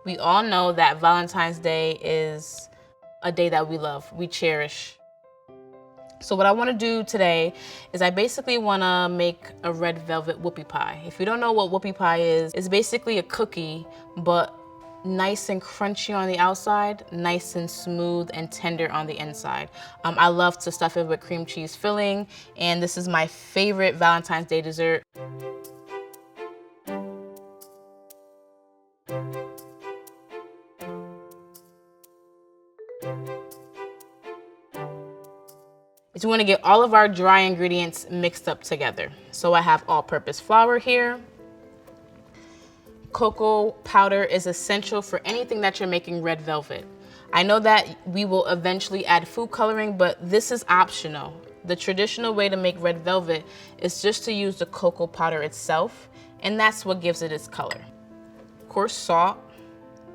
We all know that Valentine's Day is a day that we love, we cherish. So what I want to do today is I basically want to make a red velvet whoopie pie. If you don't know what whoopie pie is, it's basically a cookie, but nice and crunchy on the outside, nice and smooth and tender on the inside. I love to stuff it with cream cheese filling, and this is my favorite Valentine's Day dessert. Is we want to get all of our dry ingredients mixed up together. So I have all-purpose flour here. Cocoa powder is essential for anything that you're making red velvet. I know that we will eventually add food coloring, but this is optional. The traditional way to make red velvet is just to use the cocoa powder itself, and that's what gives it its color. Of course, salt.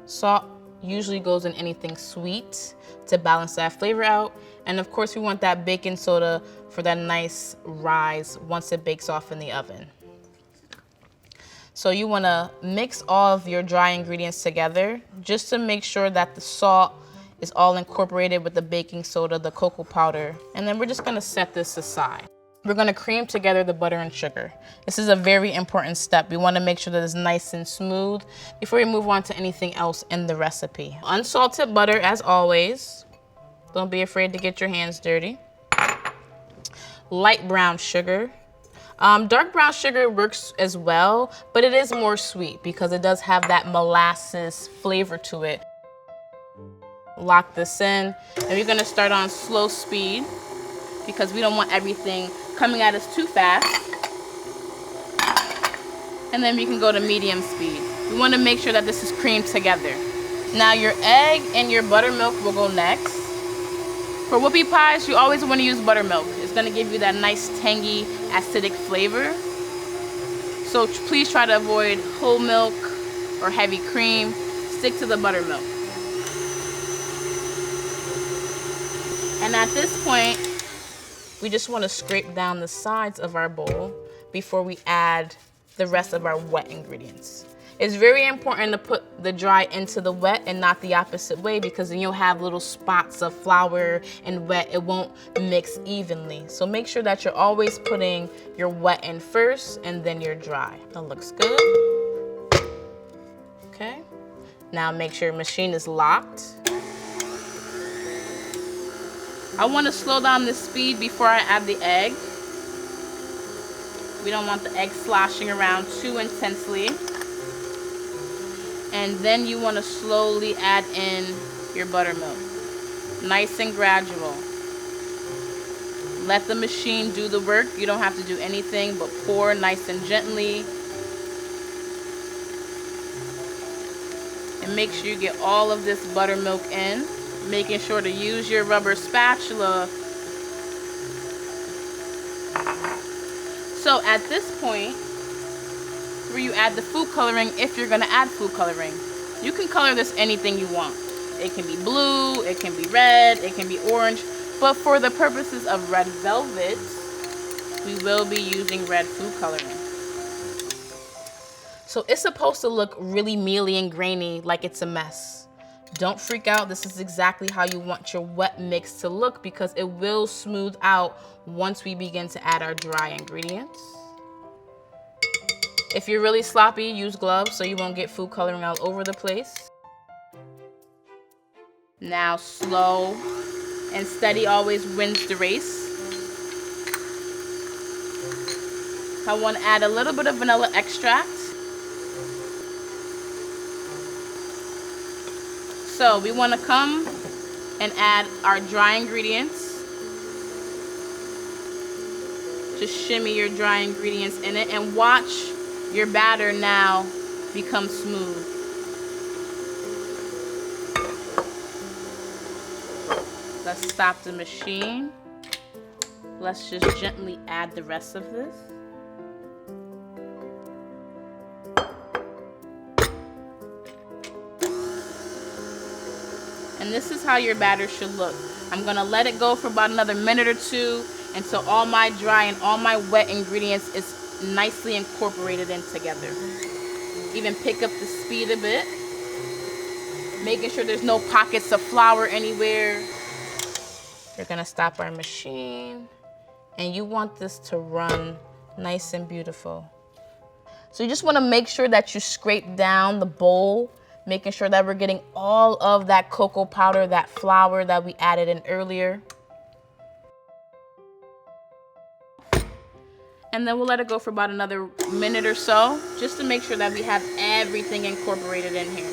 Salt usually goes in anything sweet to balance that flavor out. And of course, we want that baking soda for that nice rise once it bakes off in the oven. So you want to mix all of your dry ingredients together just to make sure that the salt is all incorporated with the baking soda, the cocoa powder, and then we're just going to set this aside. We're going to cream together the butter and sugar. This is a very important step. We want to make sure that it's nice and smooth before we move on to anything else in the recipe. Unsalted butter, as always. Don't be afraid to get your hands dirty. Light brown sugar. Dark brown sugar works as well, but it is more sweet because it does have that molasses flavor to it. Lock this in, and we're gonna start on slow speed because we don't want everything coming at us too fast. And then we can go to medium speed. We wanna make sure that this is creamed together. Now your egg and your buttermilk will go next. For whoopie pies, you always want to use buttermilk. It's going to give you that nice, tangy, acidic flavor. So please try to avoid whole milk or heavy cream. Stick to the buttermilk. And at this point, we just want to scrape down the sides of our bowl before we add the rest of our wet ingredients. It's very important to put the dry into the wet and not the opposite way, because then you'll have little spots of flour and wet. It won't mix evenly. So make sure that you're always putting your wet in first and then your dry. That looks good. Okay. Now make sure your machine is locked. I want to slow down the speed before I add the egg. We don't want the egg sloshing around too intensely. And then you want to slowly add in your buttermilk. Nice and gradual. Let the machine do the work. You don't have to do anything but pour nice and gently. And make sure you get all of this buttermilk in. Making sure to use your rubber spatula. So at this point, where you add the food coloring, if you're gonna add food coloring. You can color this anything you want. It can be blue, it can be red, it can be orange, but for the purposes of red velvet, we will be using red food coloring. So it's supposed to look really mealy and grainy, like it's a mess. Don't freak out, this is exactly how you want your wet mix to look, because it will smooth out once we begin to add our dry ingredients. If you're really sloppy, use gloves so you won't get food coloring all over the place. Now slow and steady always wins the race. I want to add a little bit of vanilla extract. So we want to come and add our dry ingredients. Just shimmy your dry ingredients in it and watch your batter now become smooth. Let's stop the machine. Let's just gently add the rest of this. And this is how your batter should look. I'm gonna let it go for about another minute or two until all my dry and all my wet ingredients is nicely incorporated in together. Even pick up the speed a bit. Making sure there's no pockets of flour anywhere. We're gonna stop our machine, and you want this to run nice and beautiful. So you just wanna make sure that you scrape down the bowl, making sure that we're getting all of that cocoa powder, that flour that we added in earlier. And then we'll let it go for about another minute or so, just to make sure that we have everything incorporated in here.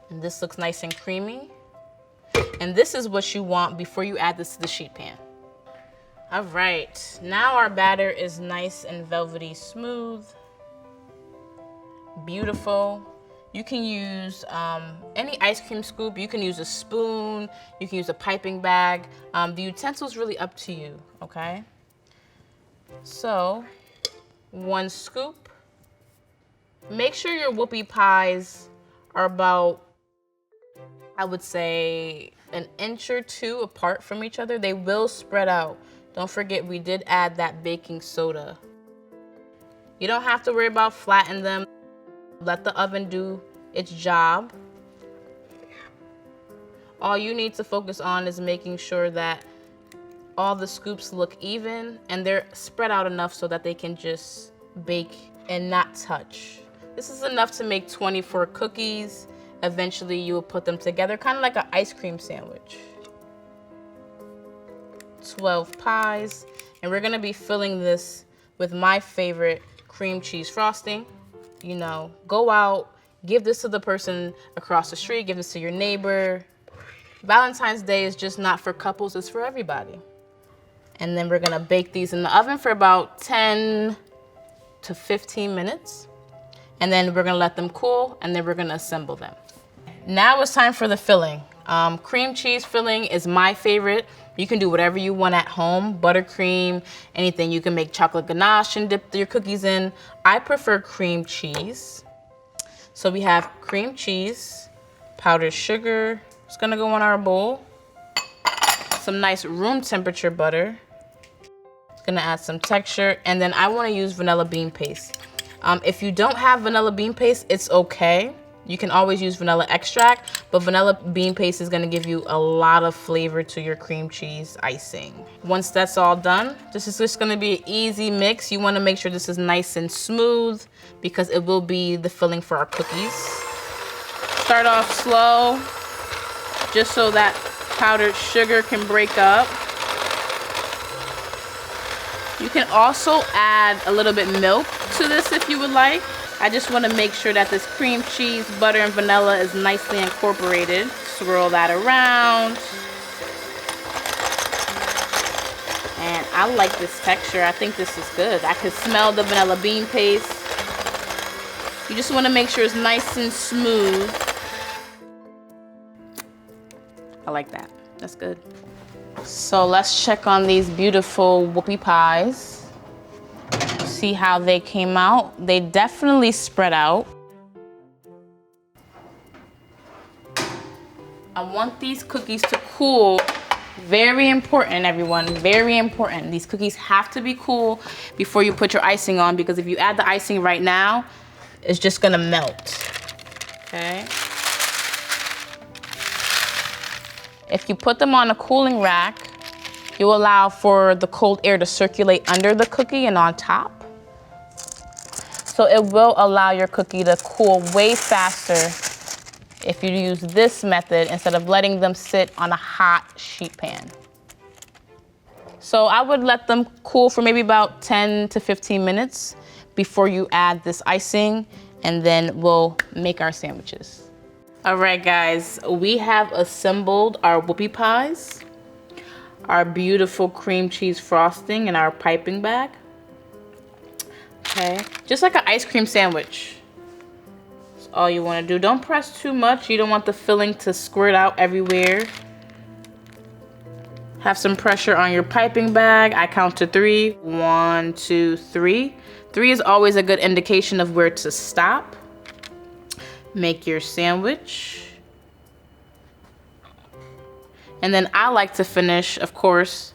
And this looks nice and creamy. And this is what you want before you add this to the sheet pan. All right, now our batter is nice and velvety smooth. Beautiful. You can use any ice cream scoop. You can use a spoon. You can use a piping bag. The utensil is really up to you, okay? So, 1 scoop. Make sure your whoopie pies are about, I would say, an inch or 2 apart from each other. They will spread out. Don't forget, we did add that baking soda. You don't have to worry about flattening them. Let the oven do its job. All you need to focus on is making sure that all the scoops look even and they're spread out enough so that they can just bake and not touch. This is enough to make 24 cookies. Eventually you will put them together, kind of like an ice cream sandwich. 12 pies, and we're gonna be filling this with my favorite cream cheese frosting. You know, go out, give this to the person across the street, give this to your neighbor. Valentine's Day is just not for couples, it's for everybody. And then we're gonna bake these in the oven for about 10 to 15 minutes. And then we're gonna let them cool, and then we're gonna assemble them. Now it's time for the filling. Cream cheese filling is my favorite. You can do whatever you want at home, buttercream, anything. You can make chocolate ganache and dip your cookies in. I prefer cream cheese. So we have cream cheese, powdered sugar. It's gonna go in our bowl. Some nice room temperature butter. It's gonna add some texture. And then I wanna use vanilla bean paste. If you don't have vanilla bean paste, it's okay. You can always use vanilla extract, but vanilla bean paste is gonna give you a lot of flavor to your cream cheese icing. Once that's all done, this is just gonna be an easy mix. You wanna make sure this is nice and smooth because it will be the filling for our cookies. Start off slow, just so that powdered sugar can break up. You can also add a little bit milk to this if you would like. I just want to make sure that this cream cheese, butter, and vanilla is nicely incorporated. Swirl that around. And I like this texture. I think this is good. I can smell the vanilla bean paste. You just want to make sure it's nice and smooth. I like that. That's good. So let's check on these beautiful whoopie pies. See how they came out. They definitely spread out. I want these cookies to cool. Very important, everyone, very important. These cookies have to be cool before you put your icing on, because if you add the icing right now, it's just gonna melt, okay? If you put them on a cooling rack, you allow for the cold air to circulate under the cookie and on top. So it will allow your cookie to cool way faster if you use this method instead of letting them sit on a hot sheet pan. So I would let them cool for maybe about 10 to 15 minutes before you add this icing, and then we'll make our sandwiches. All right, guys, we have assembled our whoopie pies, our beautiful cream cheese frosting, and our piping bag. Okay, just like an ice cream sandwich. That's all you want to do. Don't press too much. You don't want the filling to squirt out everywhere. Have some pressure on your piping bag. I count to 3. 1, 2, 3. 3 is always a good indication of where to stop. Make your sandwich. And then I like to finish, of course,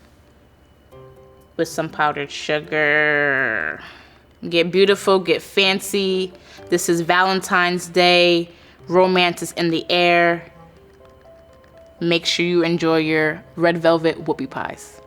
with some powdered sugar. Get beautiful, get fancy. This is Valentine's Day. Romance is in the air. Make sure you enjoy your red velvet whoopie pies.